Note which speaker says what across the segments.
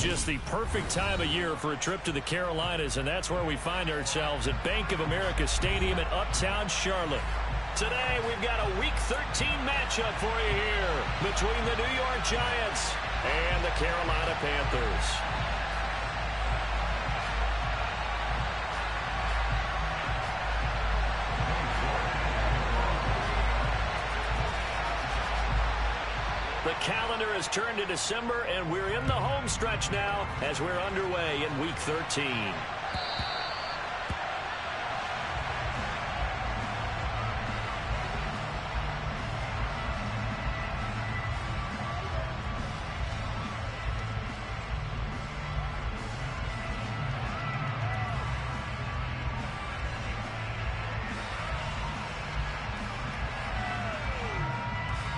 Speaker 1: It's just the perfect time of year for a trip to the Carolinas, and that's where we find ourselves at Bank of America Stadium in Uptown Charlotte. Today, we've got a Week 13 matchup for you here between the New York Giants and the Carolina Panthers. The calendar has turned to December, and we're in the home stretch now as we're underway in Week 13.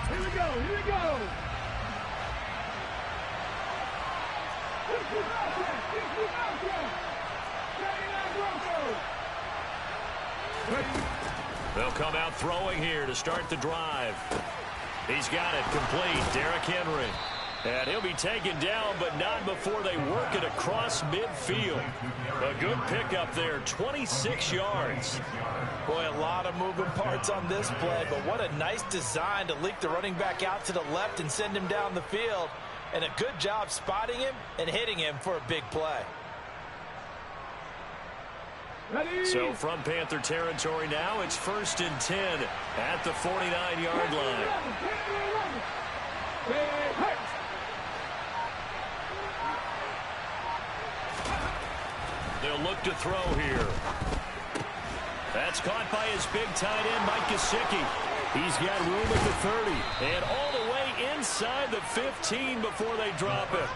Speaker 2: Here we go.
Speaker 1: They'll come out throwing here to start the drive. He's got it complete. Derrick Henry. And he'll be taken down, but not before they work it across midfield. A good pickup there, 26 yards.
Speaker 3: Boy, a lot of moving parts on this play, but what a nice design to leak the running back out to the left and send him down the field. And a good job spotting him and hitting him for a big play.
Speaker 1: So from Panther territory now, it's 1st and 10 at the 49-yard line. They'll look to throw here. That's caught by his big tight end, Mike Gesicki. He's got room at the 30 and all the way inside the 15 before they drop it.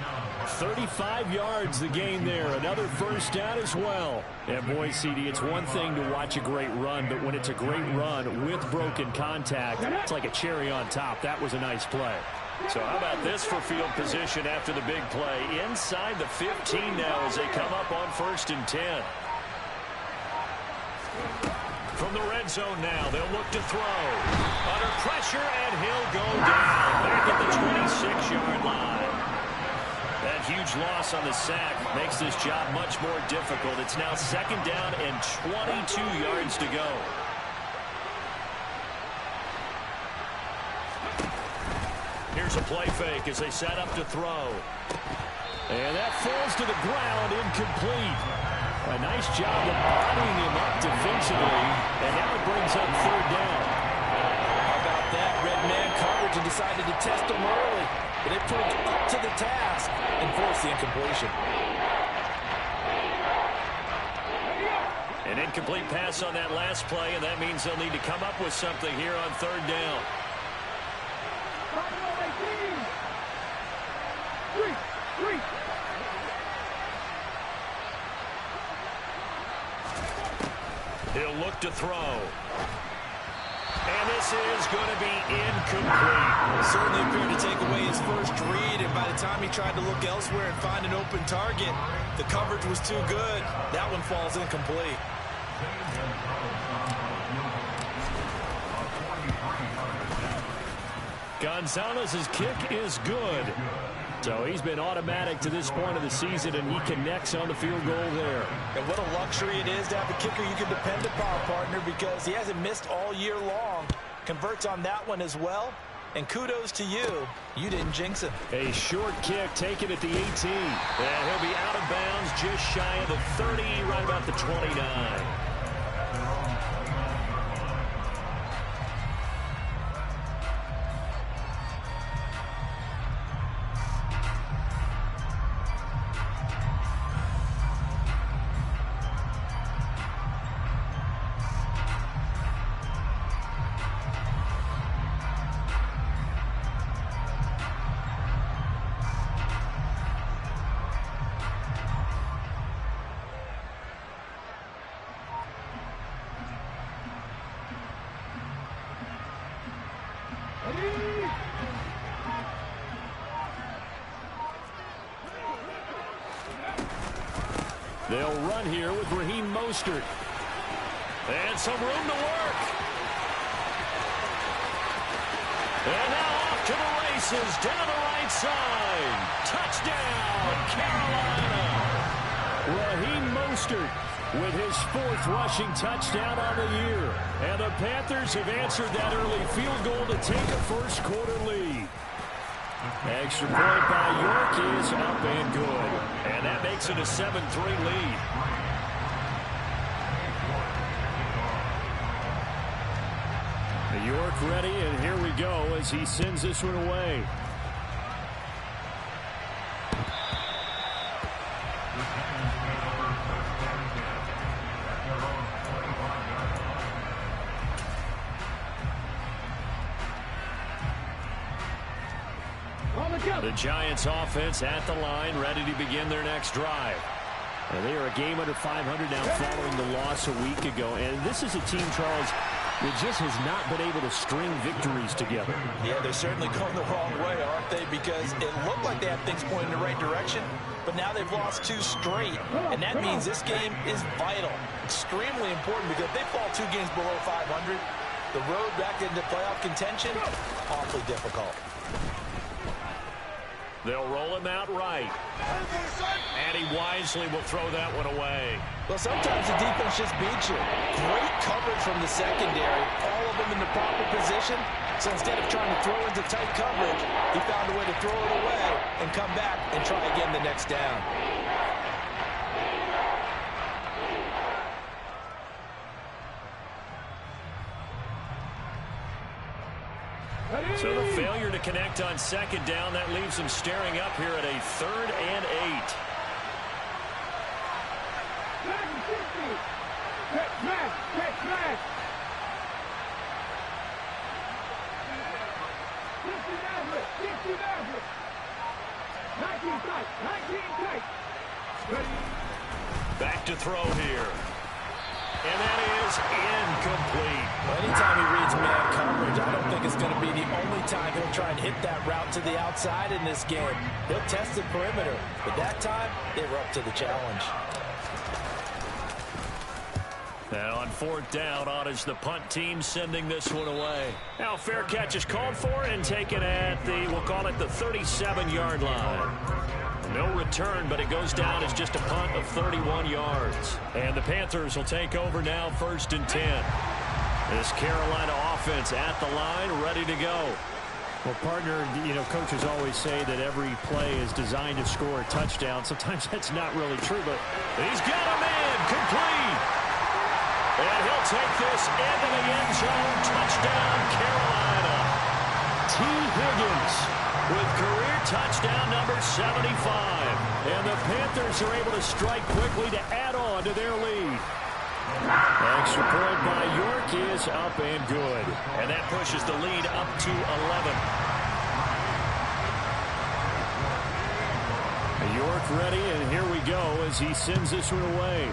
Speaker 1: 35 yards the gain there. Another first down as well. And boy, CD, it's one thing to watch a great run, but when it's a great run with broken contact, it's like a cherry on top. That was a nice play. So how about this for field position after the big play? Inside the 15 now as they come up on 1st and 10. From the red zone now, they'll look to throw. Under pressure, and he'll go down back at the 26-yard line. That huge loss on the sack makes this job much more difficult. It's now 2nd down and 22 yards to go. Here's a play fake as they set up to throw. And that falls to the ground, incomplete. A nice job of bodying him up defensively, and now it brings up 3rd down.
Speaker 3: How about that? Red man coverage and decided to test him early, but it proved up to the task and forced the incompletion.
Speaker 1: An incomplete pass on that last play, and that means they'll need to come up with something here on 3rd down. He'll look to throw. And this is going to be incomplete.
Speaker 3: Certainly appeared to take away his first read, and by the time he tried to look elsewhere and find an open target, the coverage was too good. That one falls incomplete.
Speaker 1: Gonzalez's kick is good. So he's been automatic to this point of the season, and he connects on the field goal there.
Speaker 3: And what a luxury it is to have a kicker you can depend upon, partner, because he hasn't missed all year long. Converts on that one as well. And kudos to you. You didn't jinx him.
Speaker 1: A short kick taken at the 18. And he'll be out of bounds just shy of the 30, right about the 29. They'll run here with Raheem Mostert. And some room to work. And now off to the races down the right side. Touchdown, Carolina. Raheem Mostert with his 4th rushing touchdown on the year. And the Panthers have answered that early field goal to take a first-quarter lead. Extra point by York is up and good. And that makes it a 7-3 lead. York ready, and here we go as he sends this one away. The Giants offense at the line, ready to begin their next drive. And they are a game under 500 now following the loss a week ago. And this is a team, Charles, that just has not been able to string victories together.
Speaker 3: Yeah, they're certainly going the wrong way, aren't they? Because it looked like they had things pointing in the right direction, but now they've lost 2 straight. And that means this game is vital, extremely important, because if they fall 2 games below 500, the road back into playoff contention, awfully difficult.
Speaker 1: They'll roll him out right. And he wisely will throw that one away.
Speaker 3: Well, sometimes the defense just beats you. Great coverage from the secondary. All of them in the proper position. So instead of trying to throw into tight coverage, he found a way to throw it away and come back and try again the next down.
Speaker 1: So the failure to connect on 2nd down, that leaves him staring up here at a 3rd and 8. Back to throw here. And that is incomplete.
Speaker 3: Well, anytime he reads man coverage, I don't think it's going to be the only time he'll try and hit that route to the outside in this game. He'll test the perimeter, but that time, they were up to the challenge.
Speaker 1: Now on 4th down, on is the punt team sending this one away. Now fair catch is called for and taken at the, we'll call it the 37-yard line. No return, but it goes down as just a punt of 31 yards. And the Panthers will take over now, 1st and 10. This Carolina offense at the line, ready to go.
Speaker 4: Well, partner, you know, coaches always say that every play is designed to score a touchdown. Sometimes that's not really true, but
Speaker 1: he's got a man complete. And he'll take this into the end zone. Touchdown, Carolina. T. Higgins with career touchdown number 75. And the Panthers are able to strike quickly to add on to their lead. Extra point by York is up and good. And that pushes the lead up to 11. York ready, and here we go as he sends this one away.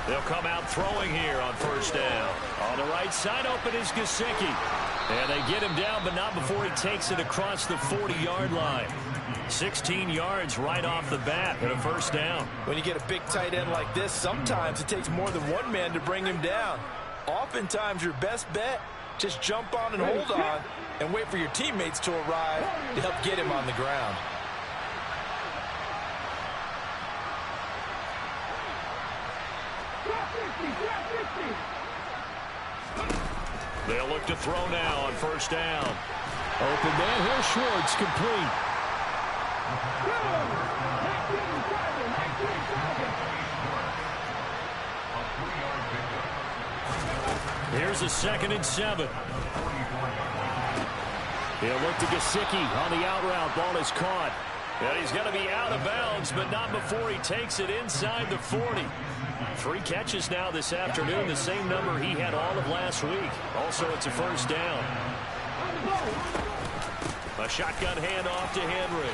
Speaker 1: They'll come out throwing here on 1st down. On the right side open is Gesicki. And they get him down, but not before he takes it across the 40-yard line. 16 yards right off the bat and a 1st down.
Speaker 3: When you get a big tight end like this, sometimes it takes more than one man to bring him down. Oftentimes your best bet, just jump on and hold on and wait for your teammates to arrive to help get him on the ground.
Speaker 1: They'll look to throw now on 1st down. Open man, here's Schwartz, complete. Here's a 2nd and 7. He'll look to Gesicki on the out route. Ball is caught. And he's going to be out of bounds, but not before he takes it inside the 40. 3 catches now this afternoon, the same number he had all of last week. Also, it's a 1st down. A shotgun handoff to Henry.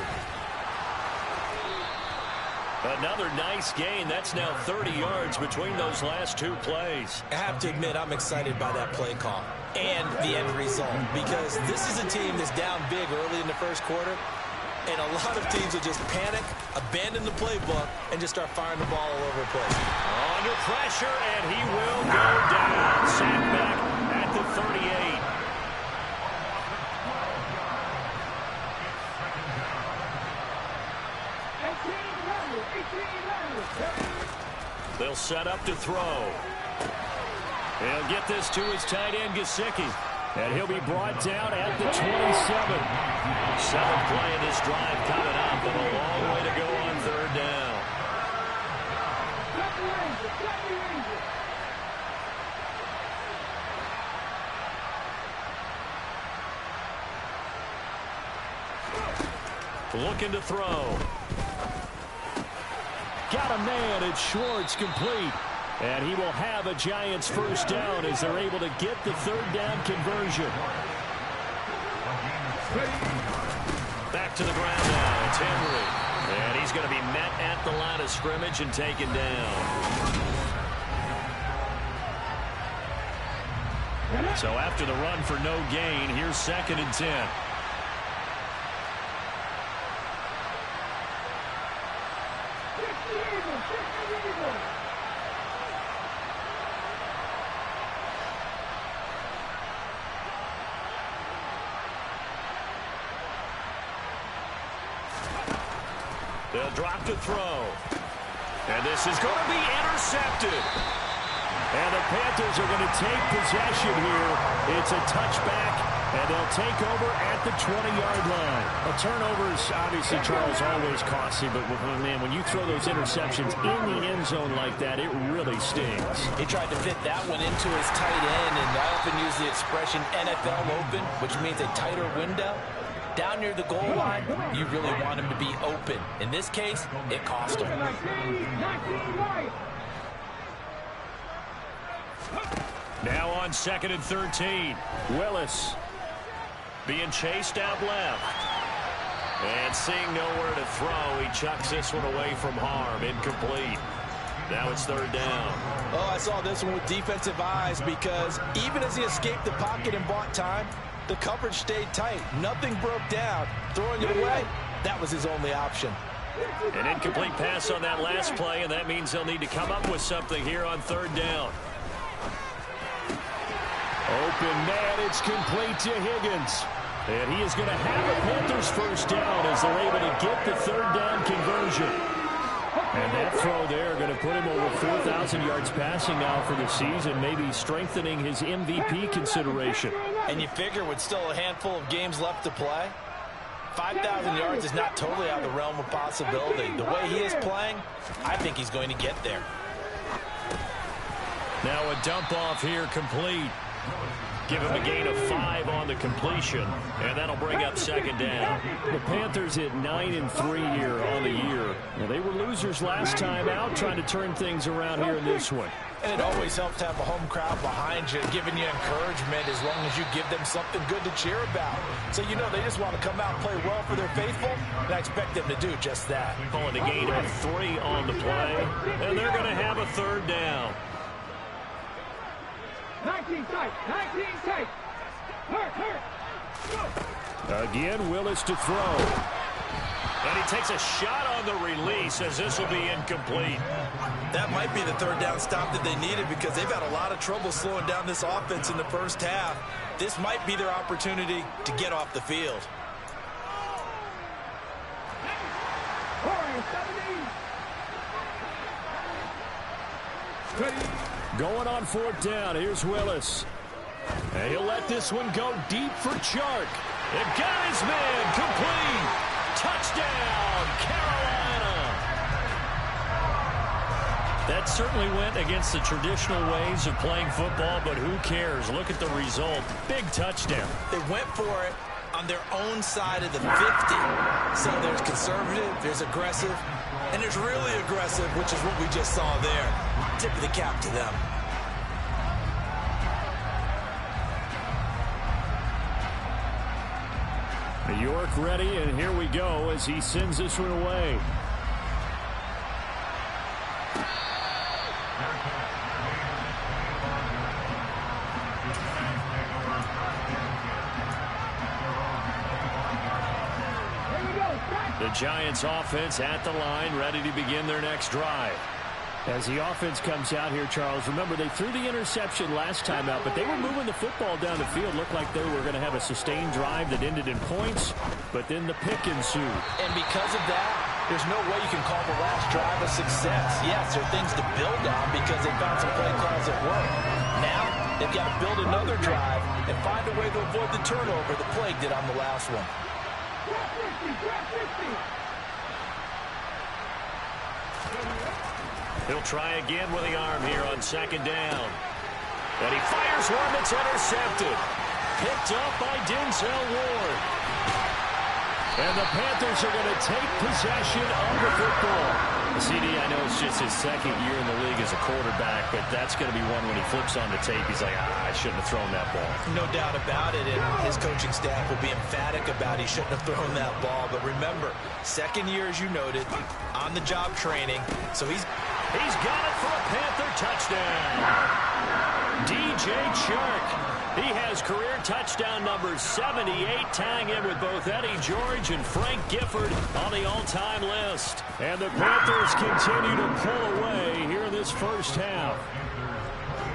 Speaker 1: Another nice gain. That's now 30 yards between those last two plays.
Speaker 3: I have to admit, I'm excited by that play call and the end result, because this is a team that's down big early in the first quarter, and a lot of teams will just panic, abandon the playbook, and just start firing the ball all over the place.
Speaker 1: Under pressure, and he will go down. Sacked back at the 38. They'll set up to throw. He'll get this to his tight end, Gesicki. And he'll be brought down at the 27. 7th play in this drive coming up, and a long way to go on 3rd down. Looking to throw. Got a man, it's Schwartz, complete. And he will have a Giants first down as they're able to get the 3rd down conversion. Back to the ground now. It's Henry. And he's going to be met at the line of scrimmage and taken down. So after the run for no gain, here's 2nd and 10. They'll drop to throw. And this is going to be intercepted. And the Panthers are going to take possession here. It's a touchback, and they'll take over at the 20-yard line. A turnover is obviously, Charles, always costly, but man, when you throw those interceptions in the end zone like that, it really stings.
Speaker 3: He tried to fit that one into his tight end, and I often use the expression NFL open, which means a tighter window. Down near the goal line, you really want him to be open. In this case, it cost him.
Speaker 1: Now on 2nd and 13. Willis being chased out left. And seeing nowhere to throw, he chucks this one away from harm. Incomplete. Now it's 3rd down.
Speaker 3: Oh, I saw this one with defensive eyes, because even as he escaped the pocket and bought time, the coverage stayed tight. Nothing broke down. Throwing it away, that was his only option.
Speaker 1: An incomplete pass on that last play, and that means they'll need to come up with something here on 3rd down. Open man, it's complete to Higgins. And he is going to have a Panthers first down as they're able to get the 3rd down conversion. And that throw there going to put him over 4,000 yards passing now for the season, maybe strengthening his MVP consideration.
Speaker 3: And you figure with still a handful of games left to play, 5,000 yards is not totally out of the realm of possibility. The way he is playing, I think he's going to get there.
Speaker 1: Now a dump off here, complete. Give him a gain of 5 on the completion, and that'll bring up 2nd down. The Panthers hit 9-3 here on the year. Now, they were losers last time out, trying to turn things around here in this one.
Speaker 3: And it always helps to have a home crowd behind you, giving you encouragement as long as you give them something good to cheer about. So you know they just want to come out and play well for their faithful, and I expect them to do just that.
Speaker 1: Pulling a gain of 3 on the play, and they're going to have a 3rd down.
Speaker 2: 19 tight, 19 tight. Hurt.
Speaker 1: Again, Willis to throw. And he takes a shot on the release as this will be incomplete.
Speaker 3: That might be the 3rd down stop that they needed, because they've had a lot of trouble slowing down this offense in the first half. This might be their opportunity to get off the field.
Speaker 1: Going on 4th down. Here's Willis. And he'll let this one go deep for Chark. And got his man. Complete. Touchdown, Carolina. That certainly went against the traditional ways of playing football, but who cares? Look at the result. Big touchdown.
Speaker 3: They went for it on their own side of the 50. So there's conservative, there's aggressive, and there's really aggressive, which is what we just saw there. Tip of the cap to them.
Speaker 1: York ready, and here we go as he sends this one away. The Giants offense at the line, ready to begin their next drive.
Speaker 4: As the offense comes out here, Charles, remember they threw the interception last time out, but they were moving the football down the field. Looked like they were going to have a sustained drive that ended in points, but then the pick ensued.
Speaker 3: And because of that, there's no way you can call the last drive a success. Yes, there are things to build on because they found some play calls that work. Now, they've got to build another drive and find a way to avoid the turnover the plague did on the last one.
Speaker 1: He'll try again with the arm here on second down. And he fires one that's intercepted. Picked up by Denzel Ward. And the Panthers are going to take possession of the football. CD, I know it's just his second year in the league as a quarterback, but that's going to be one when he flips on the tape. He's like, I shouldn't have thrown that ball.
Speaker 3: No doubt about it, and his coaching staff will be emphatic about he shouldn't have thrown that ball. But remember, second year, as you noted, on-the-job training, so he's
Speaker 1: got it for a Panther touchdown. DJ Chark. He has career touchdown number 78, tying in with both Eddie George and Frank Gifford on the all-time list. And the Panthers continue to pull away here in this first half.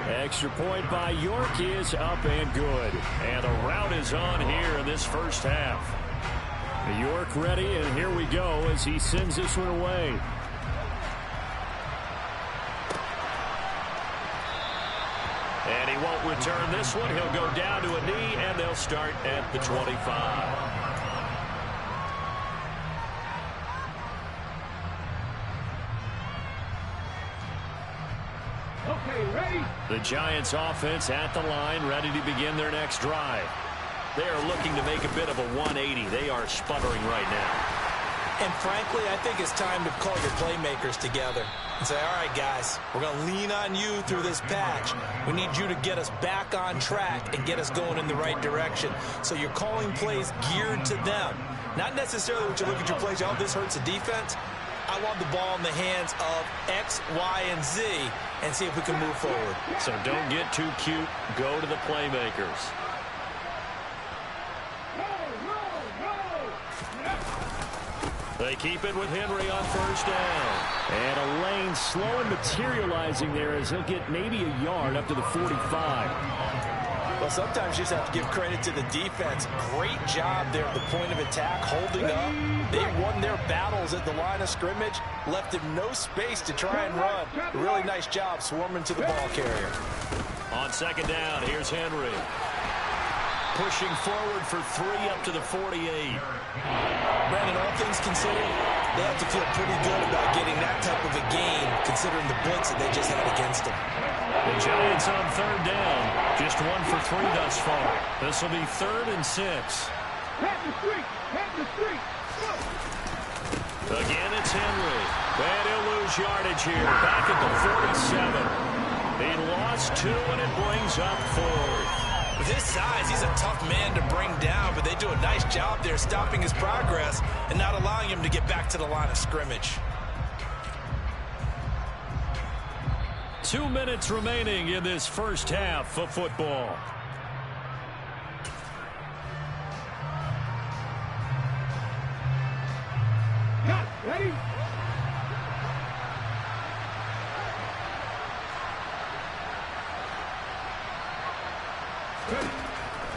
Speaker 1: Extra point by York is up and good. And the route is on here in this first half. York ready, and here we go as he sends this one away. And he won't return this one. He'll go down to a knee, and they'll start at the 25.
Speaker 2: Okay, ready?
Speaker 1: The Giants offense at the line, ready to begin their next drive. They are looking to make a bit of a 180. They are sputtering right now.
Speaker 3: And frankly, I think it's time to call your playmakers together and say, all right, guys, we're going to lean on you through this patch. We need you to get us back on track and get us going in the right direction. So you're calling plays geared to them. Not necessarily when you look at your plays, oh, this hurts the defense. I want the ball in the hands of X, Y, and Z and see if we can move forward.
Speaker 1: So don't get too cute. Go to the playmakers. They keep it with Henry on first down.
Speaker 4: And a lane slow and materializing there as he'll get maybe a yard up to the 45.
Speaker 3: Well, sometimes you just have to give credit to the defense. Great job there at the point of attack, holding up. They won their battles at the line of scrimmage, left him no space to try and run. Really nice job swarming to the ball carrier.
Speaker 1: On second down, here's Henry. Pushing forward for 3 up to the 48.
Speaker 3: Brandon, all things considered, they have to feel pretty good about getting that type of a gain, considering the blitz that they just had against them.
Speaker 1: The Giants on third down. Just 1 for 3 thus far. This will be 3rd and 6.
Speaker 2: Pat the street! Pat the street!
Speaker 1: Again, it's Henry. And he'll lose yardage here. Back at the 47. He lost 2, and it brings up 4th.
Speaker 3: With his size, he's a tough man to bring down, but they do a nice job there stopping his progress and not allowing him to get back to the line of scrimmage.
Speaker 1: 2 minutes remaining in this first half of football.
Speaker 2: Cut! Ready?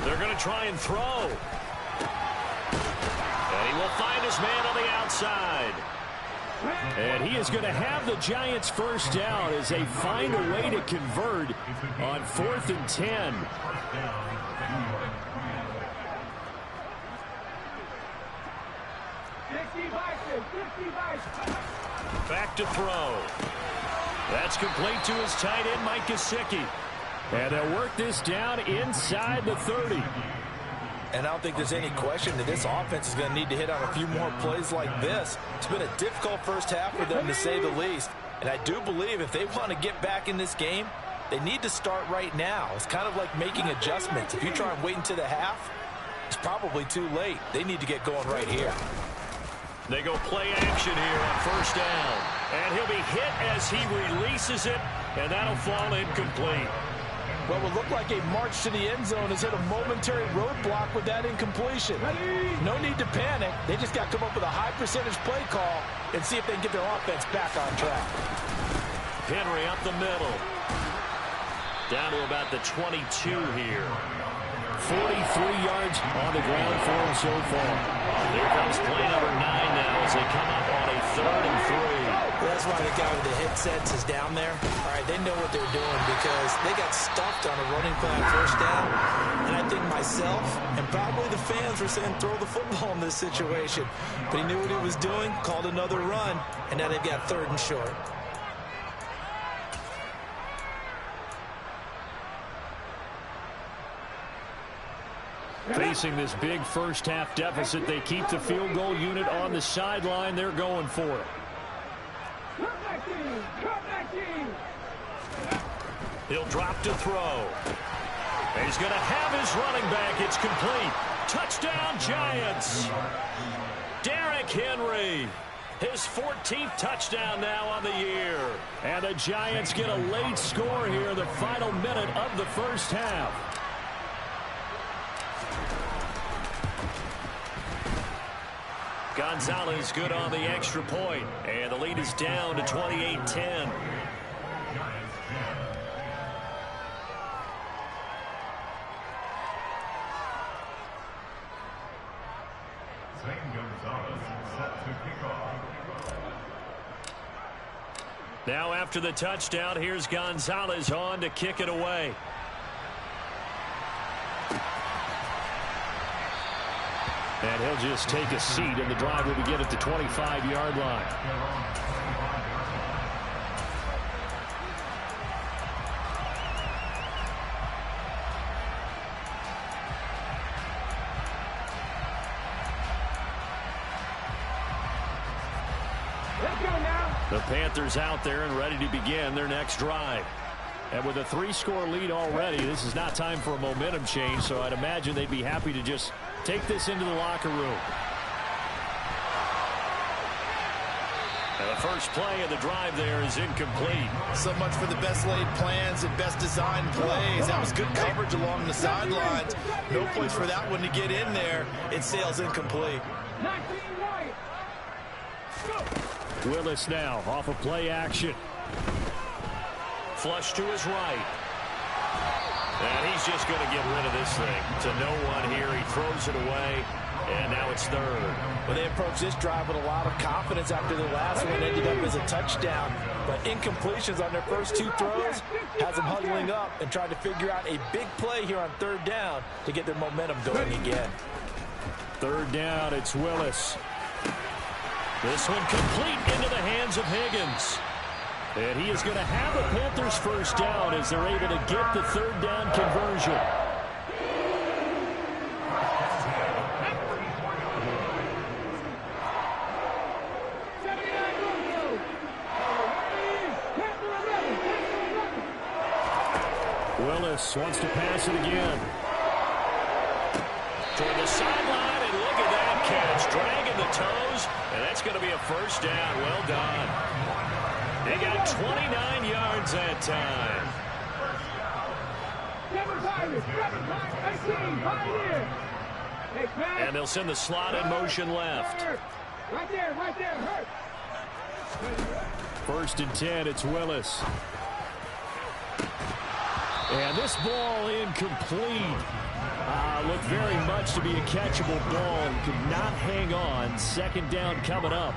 Speaker 1: They're going to try and throw. And he will find his man on the outside. And he is going to have the Giants first down as they find a way to convert on 4th and 10. Back to throw. That's complete to his tight end, Mike Gesicki. And they'll work this down inside the 30.
Speaker 3: And I don't think there's any question that this offense is going to need to hit on a few more plays like this. It's been a difficult first half for them, to say the least. And I do believe if they want to get back in this game, they need to start right now. It's kind of like making adjustments. If you try and wait until the half, it's probably too late. They need to get going right here.
Speaker 1: They go play action here on first down. And he'll be hit as he releases it, and that'll fall incomplete.
Speaker 3: What would look like a march to the end zone has hit a momentary roadblock with that incompletion. No need to panic. They just got to come up with a high percentage play call and see if they can get their offense back on track.
Speaker 1: Henry up the middle. Down to about the 22 here.
Speaker 4: 43 yards on the ground for him so far.
Speaker 1: Here comes play number 9 now as they come up on a 3rd and 3.
Speaker 3: Well, that's why the guy with the headsets is down there. All right, they know what they're doing because they got stuffed on a running play on first down. And I think myself and probably the fans were saying throw the football in this situation. But he knew what he was doing, called another run, and now they've got 3rd and short.
Speaker 4: Facing this big first-half deficit, they keep the field goal unit on the sideline. They're going for it.
Speaker 1: He'll drop to throw. He's going to have his running back. It's complete. Touchdown, Giants. Derrick Henry. His 14th touchdown now on the year.
Speaker 4: And the Giants get a late score here in the final minute of the first half.
Speaker 1: Gonzalez good on the extra point, and the lead is down to 28-10. Now after the touchdown, here's Gonzalez on to kick it away.
Speaker 4: And he'll just take a seat, and the drive will begin at the 25-yard line.
Speaker 2: Let's go now.
Speaker 4: The Panthers out there and ready to begin their next drive. And with a 3-score lead already, this is not time for a momentum change, so I'd imagine they'd be happy to just take this into the locker room.
Speaker 1: And the first play of the drive there is incomplete.
Speaker 3: So much for the best laid plans and best designed plays. That was good coverage along the sidelines. No place for that one to get in there. It sails incomplete.
Speaker 2: 19 right. Go.
Speaker 4: Willis now off of play action.
Speaker 1: Flush to his right. And he's just going to get rid of this thing to no one here. He throws it away, and now it's 3rd.
Speaker 3: Well, they approached this drive with a lot of confidence after the last one ended up as a touchdown. But incompletions on their first 2 throws has them huddling up and trying to figure out a big play here on 3rd down to get their momentum going again.
Speaker 4: 3rd down, it's Willis.
Speaker 1: This one complete into the hands of Higgins.
Speaker 4: And he is going to have the Panthers first down as they're able to get the 3rd down conversion. Willis wants to pass it again.
Speaker 1: Toward the sideline, and look at that catch. Dragging the toes, and that's going to be a first down. Well done. They got 29 yards that time.
Speaker 2: 7-5,
Speaker 1: And they'll send the slot in motion left.
Speaker 2: Right there, hurt.
Speaker 4: 1st and 10, it's Willis. And this ball incomplete. Looked very much to be a catchable ball and could not hang on. 2nd down coming up.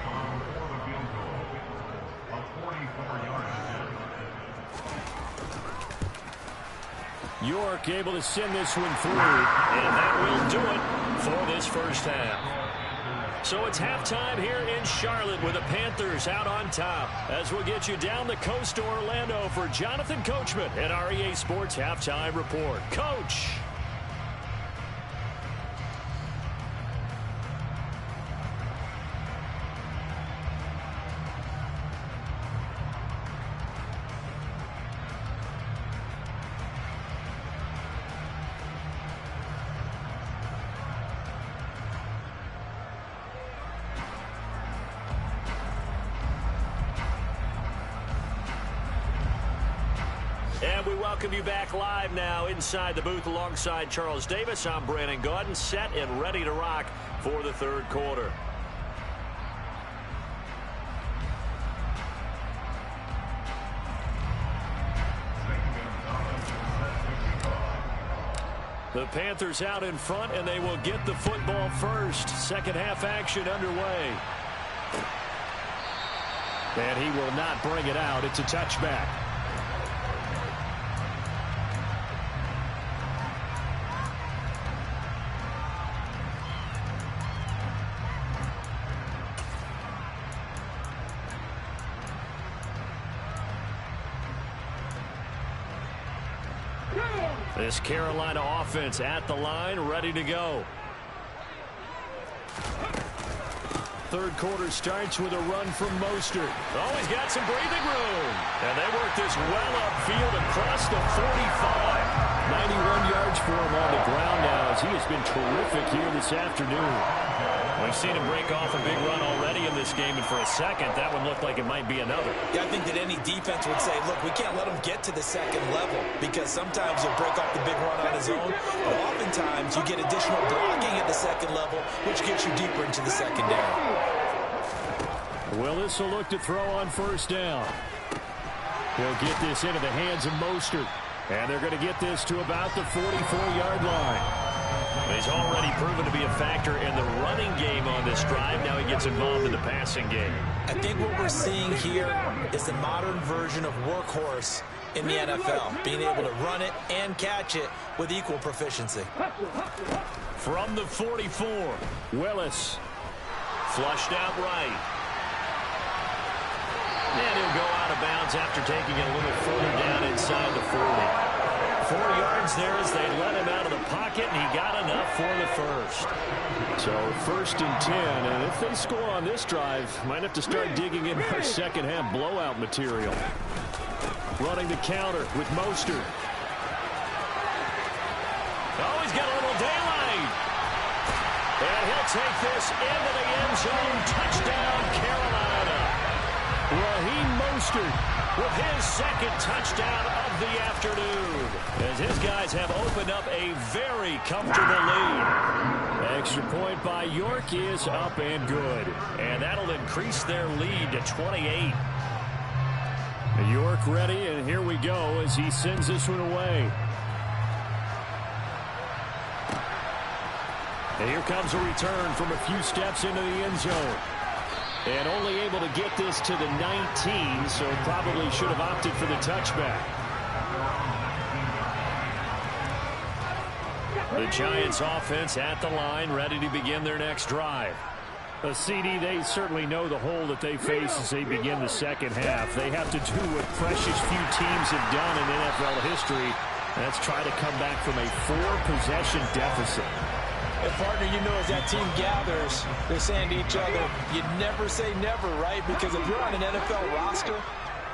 Speaker 4: York able to send this one through.
Speaker 1: And that will do it for this first half. So it's halftime here in Charlotte with the Panthers out on top. As we'll get you down the coast to Orlando for Jonathan Coachman at our EA Sports Halftime Report. Coach. And we welcome you back live now inside the booth alongside Charles Davis. I'm Brandon Gaudin, set and ready to rock for the third quarter. The Panthers out in front, and they will get the football first. Second half action underway. And he will not bring it out. It's a touchback. This Carolina offense at the line, ready to go. Third quarter starts with a run from Mostert. Oh, he's got some breathing room. And they work this well upfield across the 45. 91 yards for him on the ground now as he has been terrific here this afternoon. We've seen him break off a big run already in this game, and for a second, that one looked like it might be another.
Speaker 3: Yeah, I think that any defense would say, look, we can't let him get to the second level because sometimes he'll break off the big run on his own, but oftentimes you get additional blocking at the second level, which gets you deeper into the secondary.
Speaker 4: Willis will look to throw on first down. He'll get this into the hands of Mostert, and they're going to get this to about the 44-yard line. He's already proven to be a factor in the running game on this drive. Now he gets involved in the passing game.
Speaker 3: I think what we're seeing here is the modern version of workhorse in the NFL, being able to run it and catch it with equal proficiency.
Speaker 1: From the 44, Willis. Flushed out right. And he'll go out of bounds after taking it a little further down inside the 40. 4 yards there as they let him out of the pocket, and he got enough for the first. So first and 10, and if they score on this drive, might have to start digging in our second half blowout material. Running the counter with Mostert. Oh, he's got a little daylight. And he'll take this into the end zone. Touchdown, Carolina. Raheem Mostert with his second touchdown of the afternoon, as his guys have opened up a very comfortable lead. Extra point by York is up and good, and that'll increase their lead to 28. York ready, and here we go as he sends this one away. And here comes a return from a few steps into the end zone. And only able to get this to the 19, so probably should have opted for the touchback. The Giants offense at the line, ready to begin their next drive. A CD, they certainly know the hole that they face as they begin the second half. They have to do what precious few teams have done in NFL history. That's try to come back from a 4-possession deficit.
Speaker 3: And partner, you know, as that team gathers, they're saying to each other, you never say never, right? Because if you're on an NFL roster,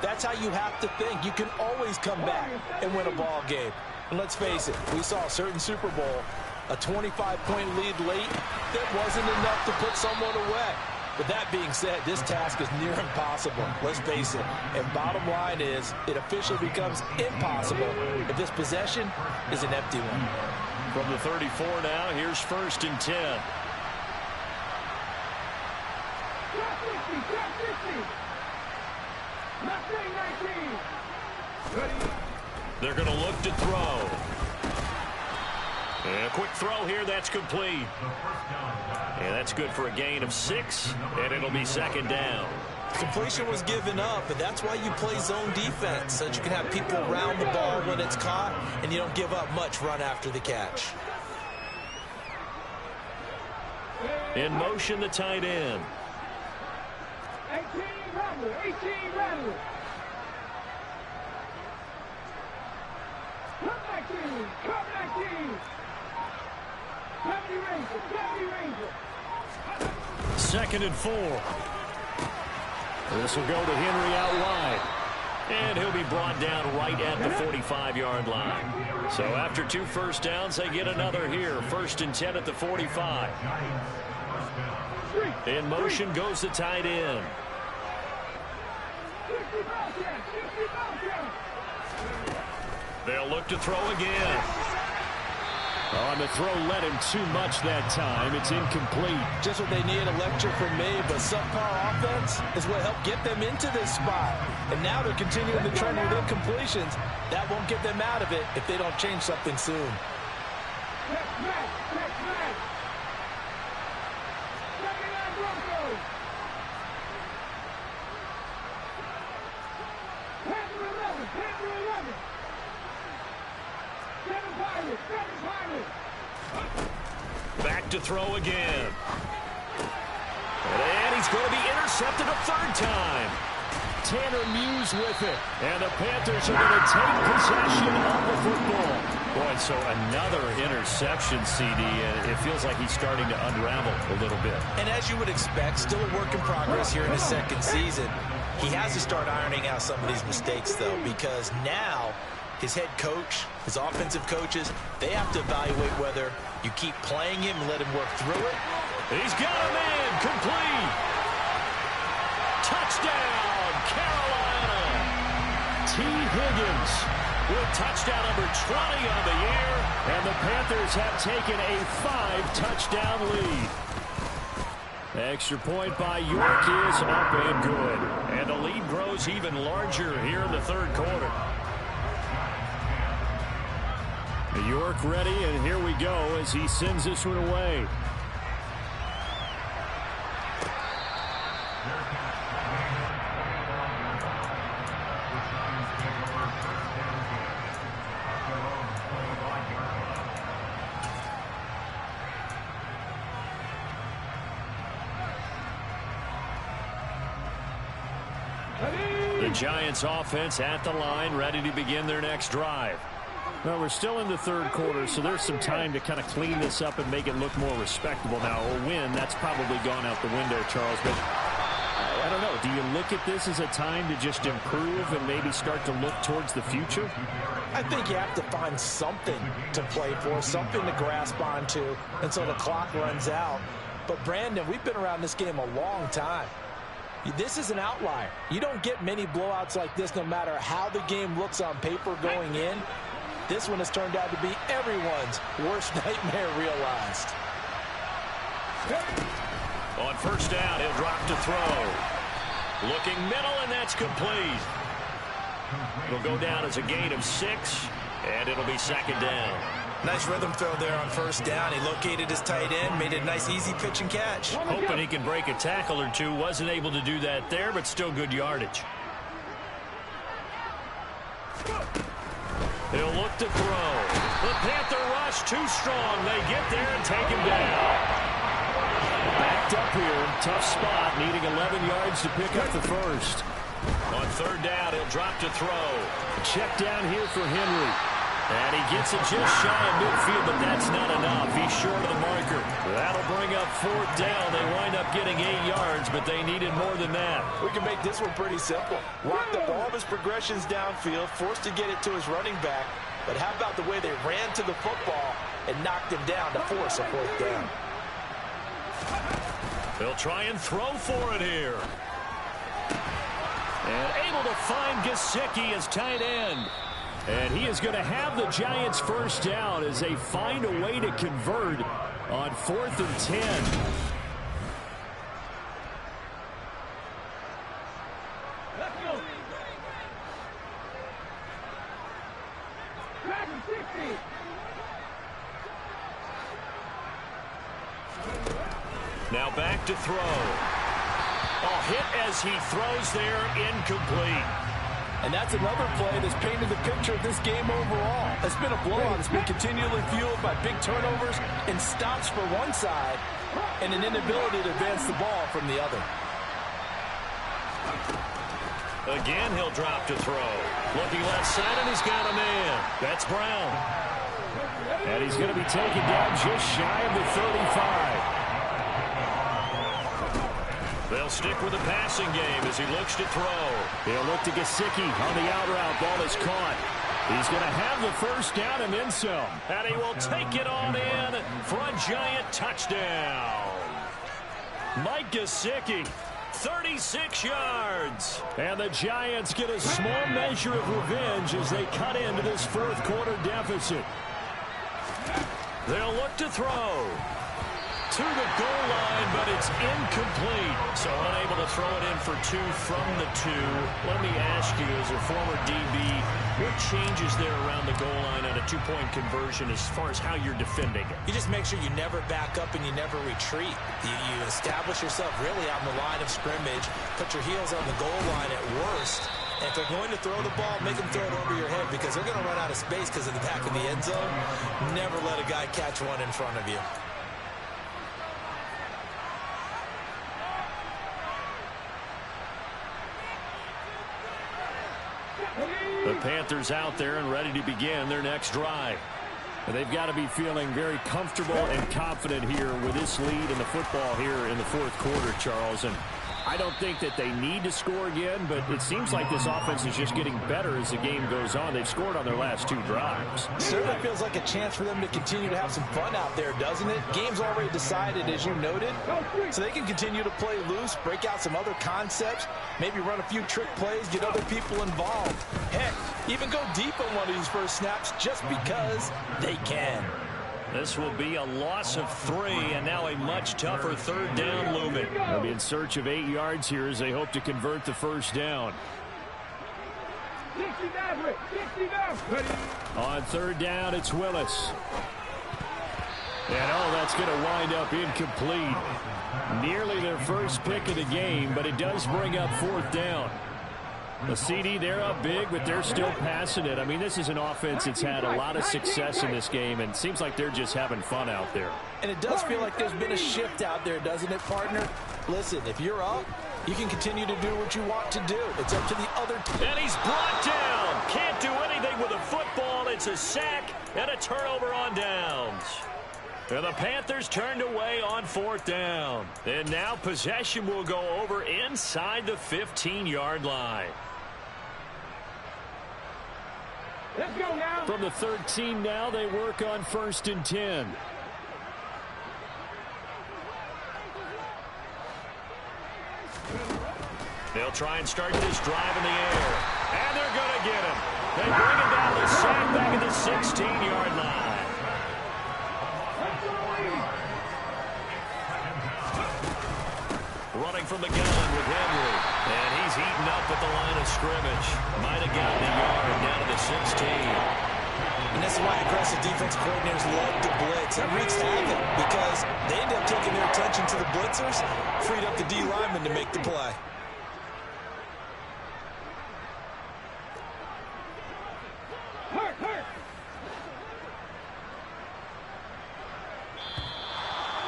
Speaker 3: that's how you have to think. You can always come back and win a ball game. And let's face it, we saw a certain Super Bowl, a 25-point lead late, that wasn't enough to put someone away. But that being said, this task is near impossible. Let's face it. And bottom line is, it officially becomes impossible if this possession is an empty one.
Speaker 1: From the 34 now, here's first and 10. They're going to look to throw. And a quick throw here, that's complete. And that's good for a gain of 6, and it'll be second down.
Speaker 3: Completion was given up, and that's why you play zone defense, so that you can have people around the ball when it's caught, and you don't give up much run after the catch.
Speaker 1: In motion, the tight end.
Speaker 2: 18 Rattler. Come 19. 70 Ranger.
Speaker 1: Second and 4. This will go to Henry out wide. And he'll be brought down right at the 45-yard line. So after 2 first downs, they get another here. First and 10 at the 45. In motion goes the tight end. They'll look to throw again.
Speaker 4: On the throw, led him too much that time. It's incomplete.
Speaker 3: Just what they need, a lecture from me, but subpar offense is what helped get them into this spot. And now they're continuing the trend with incompletions. That won't get them out of it if they don't change something soon.
Speaker 1: Back to throw again. And he's going to be intercepted a third time.
Speaker 4: Tanner Muse with it. And the Panthers are going to take possession of the football.
Speaker 1: Boy, so another interception, CD, and it feels like he's starting to unravel a little bit.
Speaker 3: And as you would expect, still a work in progress here in his second season. He has to start ironing out some of these mistakes, though, because now his head coach, his offensive coaches, they have to evaluate whether you keep playing him and let him work through it.
Speaker 1: He's got a man, complete. Touchdown, Carolina.
Speaker 4: T. Higgins
Speaker 1: with touchdown number 20 on the year.
Speaker 4: And the Panthers have taken a 5-touchdown lead. Extra point by York is up and good.
Speaker 1: And the lead grows even larger here in the third quarter.
Speaker 4: York ready, and here we go as he sends this one away.
Speaker 1: The Giants offense at the line, ready to begin their next drive.
Speaker 4: Well, we're still in the third quarter, so there's some time to kind of clean this up and make it look more respectable. Now, a win, that's probably gone out the window, Charles, but I don't know. Do you look at this as a time to just improve and maybe start to look towards the future?
Speaker 3: I think you have to find something to play for, something to grasp onto until the clock runs out. But, Brandon, we've been around this game a long time. This is an outlier. You don't get many blowouts like this no matter how the game looks on paper going in. This one has turned out to be everyone's worst nightmare realized.
Speaker 1: On first down, he'll drop to throw. Looking middle, and that's complete. It'll go down as a gain of 6, and it'll be second down.
Speaker 3: Nice rhythm throw there on first down. He located his tight end, made a nice easy pitch and catch.
Speaker 1: Hoping he can break a tackle or two. Wasn't able to do that there, but still good yardage. He'll look to throw. The Panther rush too strong. They get there and take him down.
Speaker 4: Backed up here. Tough spot. Needing 11 yards to pick up the first.
Speaker 1: On third down, he'll drop to throw.
Speaker 4: Check down here for Henry.
Speaker 1: And he gets it just shy of midfield, but that's not enough. He's short of the marker. That'll bring up fourth down. They wind up getting 8 yards, but they needed more than that.
Speaker 3: We can make this one pretty simple. Locked up all of his progressions downfield, forced to get it to his running back. But how about the way they ran to the football and knocked him down to force a fourth down?
Speaker 1: They'll try and throw for it here. And able to find Gesicki as tight end.
Speaker 4: And he is going to have the Giants first down as they find a way to convert on 4th and 10.
Speaker 2: Let's go. Back to 60.
Speaker 1: Now back to throw. A hit as he throws there, incomplete.
Speaker 3: And that's another play that's painted the picture of this game overall. It's been a blowout that's been continually fueled by big turnovers and stops for one side and an inability to advance the ball from the other.
Speaker 1: Again, he'll drop to throw. Looking left side, and he's got a man. That's Brown.
Speaker 4: And he's going to be taken down just shy of the 35.
Speaker 1: They'll stick with the passing game as he looks to throw.
Speaker 4: He'll look to Gesicki on the out route. Ball is caught. He's going to have the first down and then some.
Speaker 1: And he will take it on in for a Giant touchdown. Mike Gesicki 36 yards.
Speaker 4: And the Giants get a small measure of revenge as they cut into this fourth quarter deficit.
Speaker 1: They'll look to throw. To the goal line, but it's incomplete. So unable to throw it in for 2 from the 2. Let me ask you, as a former DB, what changes there around the goal line on a 2-point conversion as far as how you're defending it?
Speaker 3: You just make sure you never back up and you never retreat. You establish yourself really on the line of scrimmage, put your heels on the goal line at worst. And if they're going to throw the ball, make them throw it over your head because they're going to run out of space because of the back of the end zone. Never let a guy catch one in front of you.
Speaker 4: The Panthers out there and ready to begin their next drive. And they've got to be feeling very comfortable and confident here with this lead in the football here in the fourth quarter, Charles. And I don't think that they need to score again, but it seems like this offense is just getting better as the game goes on. They've scored on their last 2 drives.
Speaker 3: Certainly feels like a chance for them to continue to have some fun out there, doesn't it? Game's already decided, as you noted, so they can continue to play loose, break out some other concepts, maybe run a few trick plays, get other people involved. Heck, even go deep on one of these first snaps just because they can.
Speaker 1: This will be a loss of 3, and now a much tougher 3rd down looming.
Speaker 4: They'll be in search of 8 yards here as they hope to convert the first down.
Speaker 2: 69.
Speaker 4: On 3rd down, it's Willis. And, that's going to wind up incomplete. Nearly their first pick of the game, but it does bring up 4th down. The CD, they're up big, but they're still passing it. I mean, this is an offense that's had a lot of success in this game, and it seems like they're just having fun out there.
Speaker 3: And it does feel like there's been a shift out there, doesn't it, partner? Listen, if you're up, you can continue to do what you want to do. It's up to the other team.
Speaker 1: And he's brought down. Can't do anything with a football. It's a sack and a turnover on downs. And the Panthers turned away on 4th down. And now possession will go over inside the 15-yard line.
Speaker 2: Let's go now.
Speaker 4: From the 13 now, they work on 1st and 10.
Speaker 1: They'll try and start this drive in the air. And they're going to get him. They bring him down the sack back at the 16-yard line. Running from the gun with Henry. And he's eaten up at the line of scrimmage. Might have gotten a yard down to the 16.
Speaker 3: And that's why aggressive defense coordinators love to blitz. It wreaks havoc because they end up taking their attention to the blitzers, freed up the D lineman to make the play.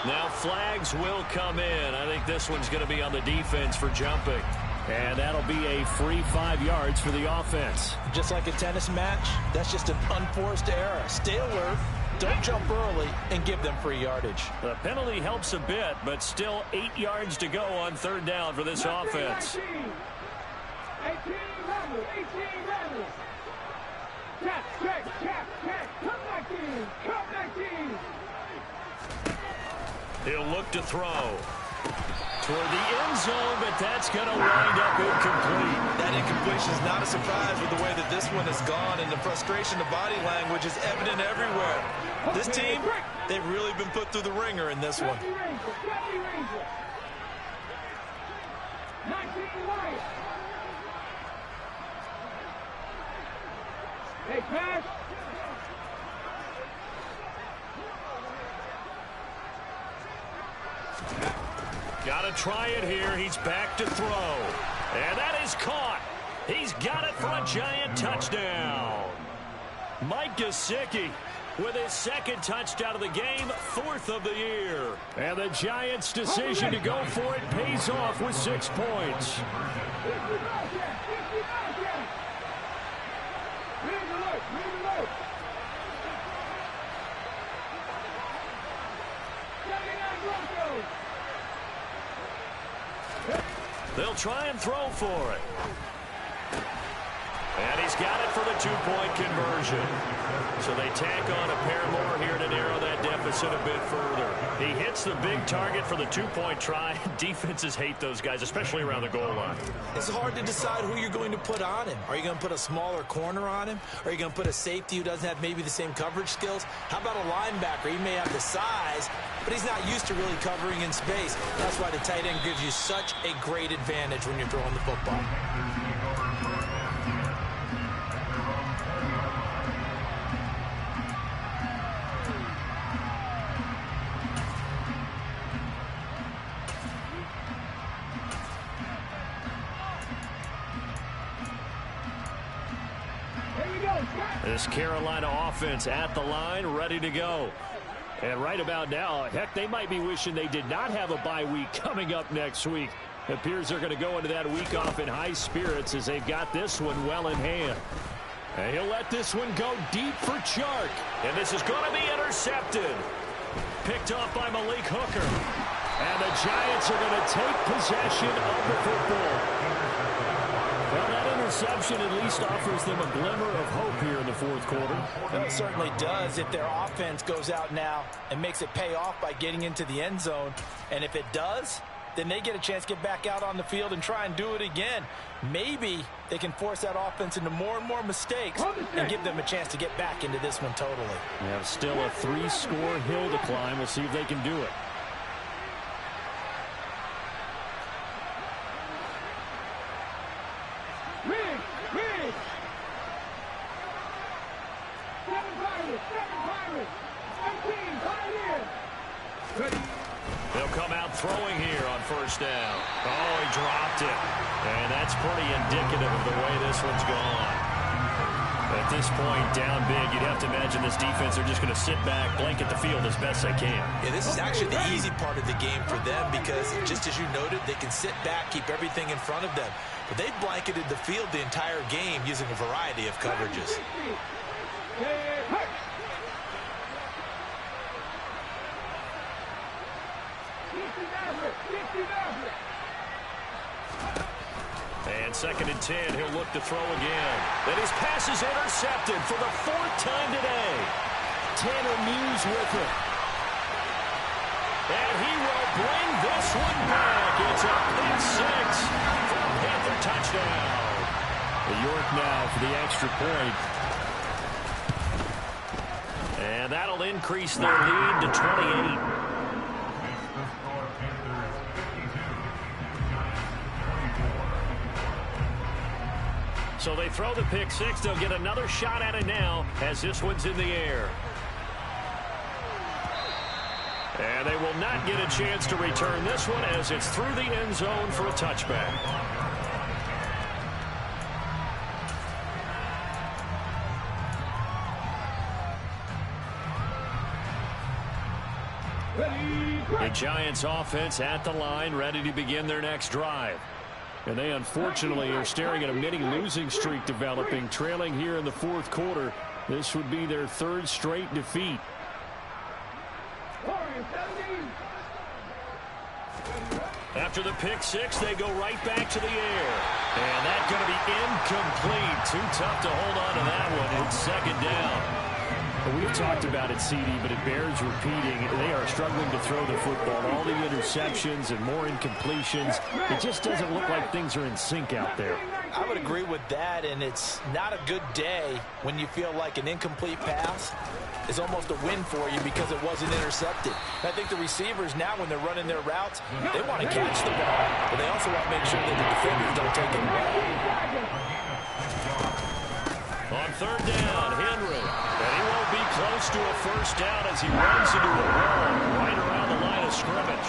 Speaker 1: Now flags will come in. I think this one's going to be on the defense for jumping.
Speaker 4: And that'll be a free 5 yards for the offense.
Speaker 3: Just like a tennis match, that's just an unforced error. Stay alert, don't jump early, and give them free yardage.
Speaker 1: The penalty helps a bit, but still 8 yards to go on 3rd down for this offense.
Speaker 2: 18 runners. Check. Come back in.
Speaker 1: He'll look to throw. Toward the end zone, but that's going to wind up incomplete.
Speaker 3: That incompletion is not a surprise with the way that this one has gone, and the frustration of body language is evident everywhere. This team, they've really been put through the ringer in this one.
Speaker 2: 19 Wyatt. Hey, pass.
Speaker 1: Got to try it here. He's back to throw. And that is caught. He's got it for a Giant touchdown. Mike Gesicki with his 2nd touchdown of the game, 4th of the year.
Speaker 4: And the Giants' decision to go for it pays off with 6 points.
Speaker 1: They'll try and throw for it. And he's got it for the two-point conversion. So they tack on a pair more here to narrow that deficit a bit further. He hits the big target for the two-point try. Defenses hate those guys, especially around the goal line.
Speaker 3: It's hard to decide who you're going to put on him. Are you going to put a smaller corner on him? Are you going to put a safety who doesn't have maybe the same coverage skills? How about a linebacker? He may have the size, but he's not used to really covering in space. That's why the tight end gives you such a great advantage when you're throwing the football.
Speaker 1: This Carolina offense at the line, ready to go. And right about now, heck, they might be wishing they did not have a bye week coming up next week. It appears they're going to go into that week off in high spirits as they've got this one well in hand. And he'll let this one go deep for Chark. And this is going to be intercepted. Picked off by Malik Hooker. And the Giants are going to take possession of the football. Well, that interception at least offers them a glimmer of hope here in the fourth quarter.
Speaker 3: Well, it certainly does if their offense goes out now and makes it pay off by getting into the end zone. And if it does, then they get a chance to get back out on the field and try and do it again. Maybe they can force that offense into more and more mistakes and give them a chance to get back into this one totally.
Speaker 1: They have still a 3-score hill to climb. We'll see if they can do it. They'll come out throwing here on first down. Oh, he dropped it. And that's pretty indicative of the way this one's gone. At this point, down big, you'd have to imagine this defense, they're just going to sit back, blanket the field as best they can.
Speaker 3: Yeah, this is actually the easy part of the game for them because, just as you noted, they can sit back, keep everything in front of them. But they've blanketed the field the entire game using a variety of coverages.
Speaker 1: And 2nd and 10, he'll look to throw again. And his pass is intercepted for the 4th time today. Tanner Muse with it. And he will bring this one back. It's a pick six for a Panther touchdown. York now for the extra point. And that'll increase their lead to 28. So they throw the pick six. They'll get another shot at it now as this one's in the air. And they will not get a chance to return this one as it's through the end zone for a touchback. The Giants offense at the line, ready to begin their next drive. And they, unfortunately, are staring at a mini losing streak developing, trailing here in the fourth quarter. This would be their 3rd straight defeat. After the pick six, they go right back to the air. And that's going to be incomplete. Too tough to hold on to that one. It's 2nd down. We've talked about it, CD, but it bears repeating. They are struggling to throw the football. All the interceptions and more incompletions. It just doesn't look like things are in sync out there.
Speaker 3: I would agree with that, and it's not a good day when you feel like an incomplete pass is almost a win for you because it wasn't intercepted. And I think the receivers now, when they're running their routes, they want to catch the ball, but they also want to make sure that the defenders don't take it away.
Speaker 1: On 3rd down, Henry. And he won't be close to a first down as he runs into a wall right around the line of scrimmage.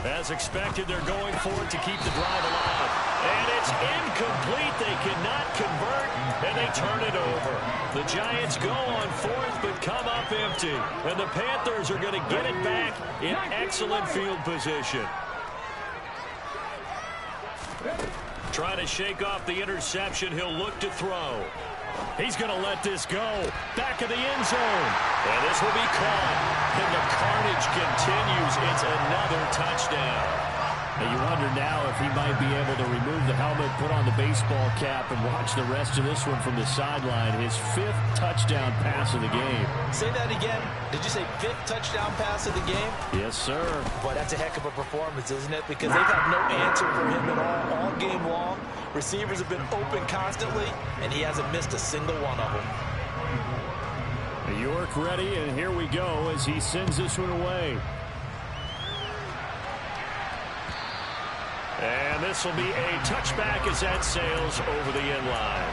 Speaker 1: As expected, they're going for it to keep the drive alive. And it's incomplete. They cannot convert, and they turn it over. The Giants go on 4th, but come up empty. And the Panthers are going to get it back in excellent field position. Trying to shake off the interception. He'll look to throw. He's going to let this go. Back of the end zone. And this will be caught. And the carnage continues. It's another touchdown.
Speaker 4: And you wonder now if he might be able to remove the helmet, put on the baseball cap, and watch the rest of this one from the sideline. His 5th touchdown pass of the game.
Speaker 3: Say that again. Did you say 5th touchdown pass of the game?
Speaker 4: Yes, sir.
Speaker 3: Boy, that's a heck of a performance, isn't it? Because they've had no answer for him at all game long. Receivers have been open constantly, and he hasn't missed a single one of them.
Speaker 4: York ready, and here we go as he sends this one away.
Speaker 1: And this will be a touchback as that sails over the end line.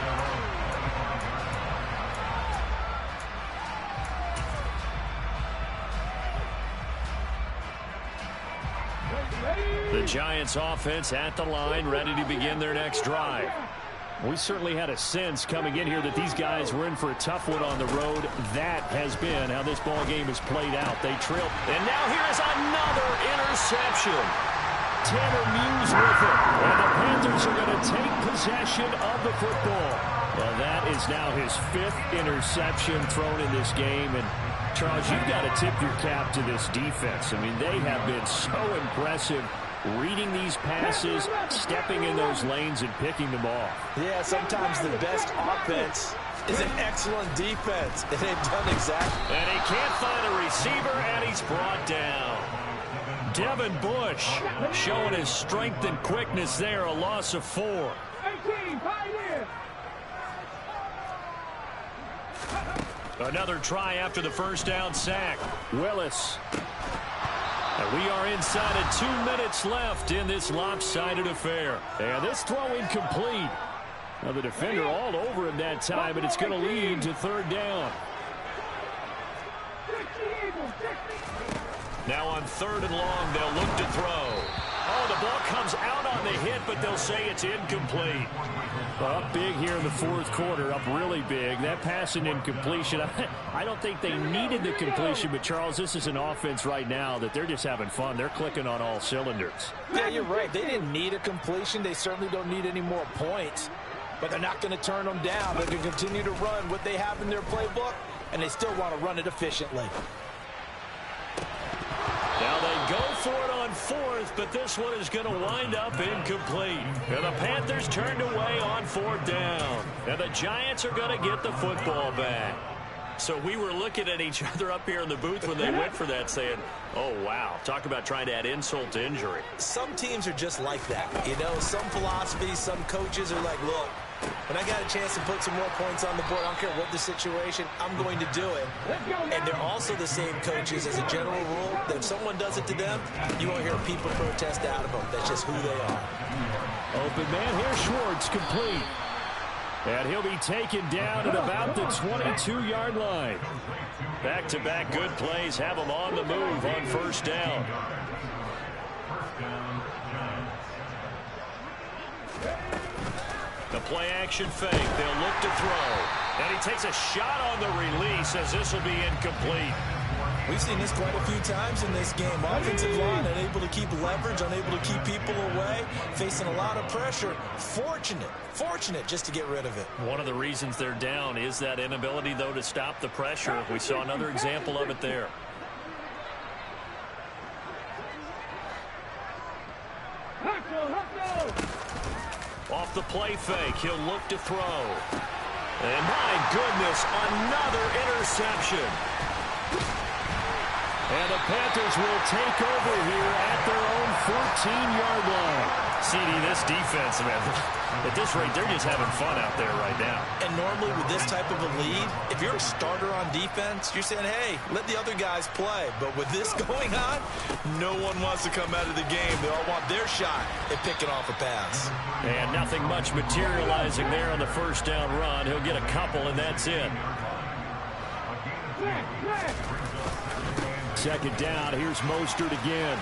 Speaker 1: The Giants offense at the line, ready to begin their next drive.
Speaker 4: We certainly had a sense coming in here that these guys were in for a tough one on the road. That has been how this ball game is played out. They trailed.
Speaker 1: And now here is another interception. Tanner Muse with it. And the Panthers are going to take possession of the football.
Speaker 4: Well, that is now his 5th interception thrown in this game. And, Charles, you've got to tip your cap to this defense. I mean, they have been so impressive reading these passes, stepping in those lanes, and picking them off.
Speaker 3: Yeah, sometimes the best offense is an excellent defense. And they've done exactly.
Speaker 1: And he can't find a receiver, and he's brought down. Devin Bush showing his strength and quickness there, a loss of 4.
Speaker 2: 18, pioneer.
Speaker 1: Another try after the first down sack. Willis. And we are inside of 2 minutes left in this lopsided affair. And this throw incomplete. Now the defender all over him that time, but it's going to lead to 3rd down. Now on 3rd and long, they'll look to throw. Oh, the ball comes out on the hit, but they'll say it's incomplete.
Speaker 4: Up big here in the 4th quarter, up really big. That pass and incompletion, I don't think they needed the completion, but Charles, this is an offense right now that they're just having fun. They're clicking on all cylinders.
Speaker 3: Yeah, you're right. They didn't need a completion. They certainly don't need any more points, but they're not going to turn them down. They're going to continue to run what they have in their playbook, and they still want to run it efficiently.
Speaker 1: Now they go for it on 4th, but this one is going to wind up incomplete. And the Panthers turned away on 4th down. And the Giants are going to get the football back. So we were looking at each other up here in the booth when they went for that saying, oh, wow, talk about trying to add insult to injury.
Speaker 3: Some teams are just like that. You know, some philosophies, some coaches are like, look, when I got a chance to put some more points on the board, I don't care what the situation, I'm going to do it. And they're also the same coaches as a general rule that if someone does it to them, you won't hear people protest out of them. That's just who they are.
Speaker 4: Open man here, Schwartz, complete. And he'll be taken down at about the 22-yard line.
Speaker 1: Back-to-back good plays have them on the move on 1st down. The play-action fake. They'll look to throw. And he takes a shot on the release as this will be incomplete.
Speaker 3: We've seen this quite a few times in this game. Offensive line unable to keep leverage, unable to keep people away, facing a lot of pressure. Fortunate just to get rid of it.
Speaker 1: One of the reasons they're down is that inability, though, to stop the pressure. We saw another example of it there. Off the play fake, he'll look to throw. And my goodness, another interception. And the Panthers will take over here at their own 14-yard line. CD, this defense, man, at this rate, they're just having fun out there right now.
Speaker 3: And normally with this type of a lead, if you're a starter on defense, you're saying, hey, let the other guys play. But with this going on, no one wants to come out of the game. They all want their shot at picking off a pass.
Speaker 1: And nothing much materializing there on the first down run. He'll get a couple, and that's it.
Speaker 4: Second down, here's Mostert again.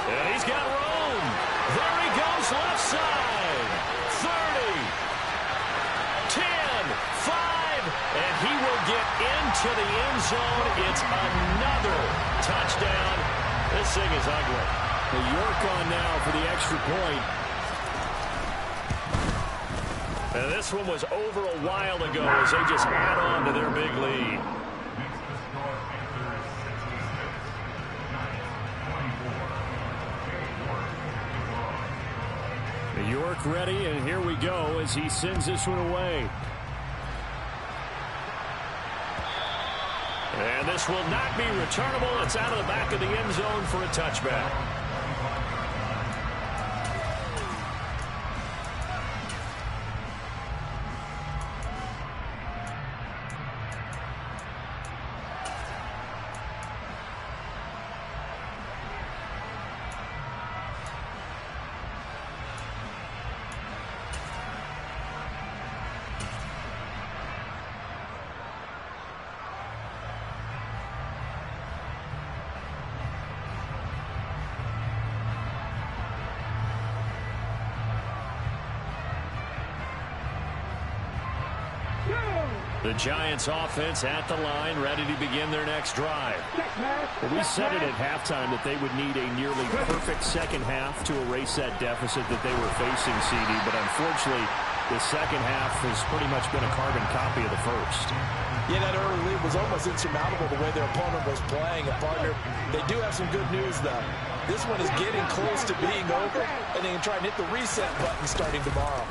Speaker 1: And he's got room. There he goes, left side. 30, 10, 5, and he will get into the end zone. It's another touchdown. This thing is ugly.
Speaker 4: The York on now for the extra point.
Speaker 1: And this one was over a while ago as they just add on to their big lead. York ready, and here we go as he sends this one away. And this will not be returnable. It's out of the back of the end zone for a touchback. The Giants offense at the line, ready to begin their next drive.
Speaker 4: Well, we said it at halftime that they would need a nearly perfect second half to erase that deficit that they were facing, CD. But unfortunately, the second half has pretty much been a carbon copy of the first.
Speaker 3: Yeah, that early lead was almost insurmountable the way their opponent was playing. And, partner, they do have some good news, though. This one is getting close to being over, and they can try and hit the reset button starting tomorrow.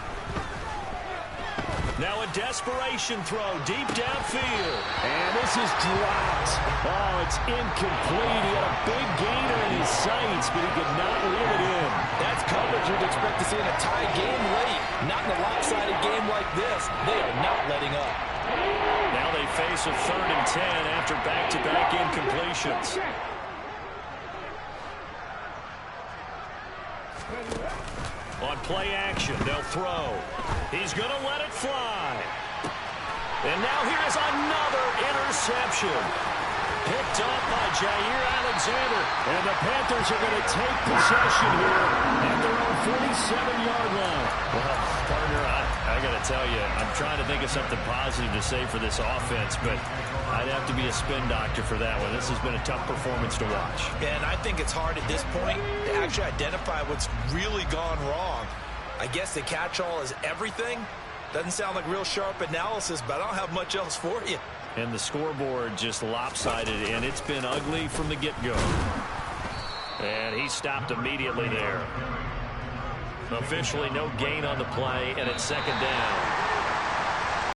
Speaker 1: Now a desperation throw deep downfield.
Speaker 4: And this is dropped. Oh, it's incomplete. He had a big gainer in his sights, but he could not reel it in.
Speaker 3: That's coverage you'd expect to see in a tie game late. Not in a lopsided game like this. They are not letting up.
Speaker 1: Now they face a 3rd and 10 after back-to-back incompletions. On play action, they'll throw. He's going to let it fly. And now here is another interception. Picked up by Jair Alexander.
Speaker 4: And the Panthers are going to take possession here at their own 47-yard line.
Speaker 1: Well, partner, I got to tell you, I'm trying to think of something positive to say for this offense, but I'd have to be a spin doctor for that one. This has been a tough performance to watch.
Speaker 3: And I think it's hard at this point to actually identify what's really gone wrong. I guess the catch-all is everything. Doesn't sound like real sharp analysis, but I don't have much else for you.
Speaker 1: And the scoreboard just lopsided, and it's been ugly from the get-go. And he stopped immediately there. Officially no gain on the play, and it's 2nd down.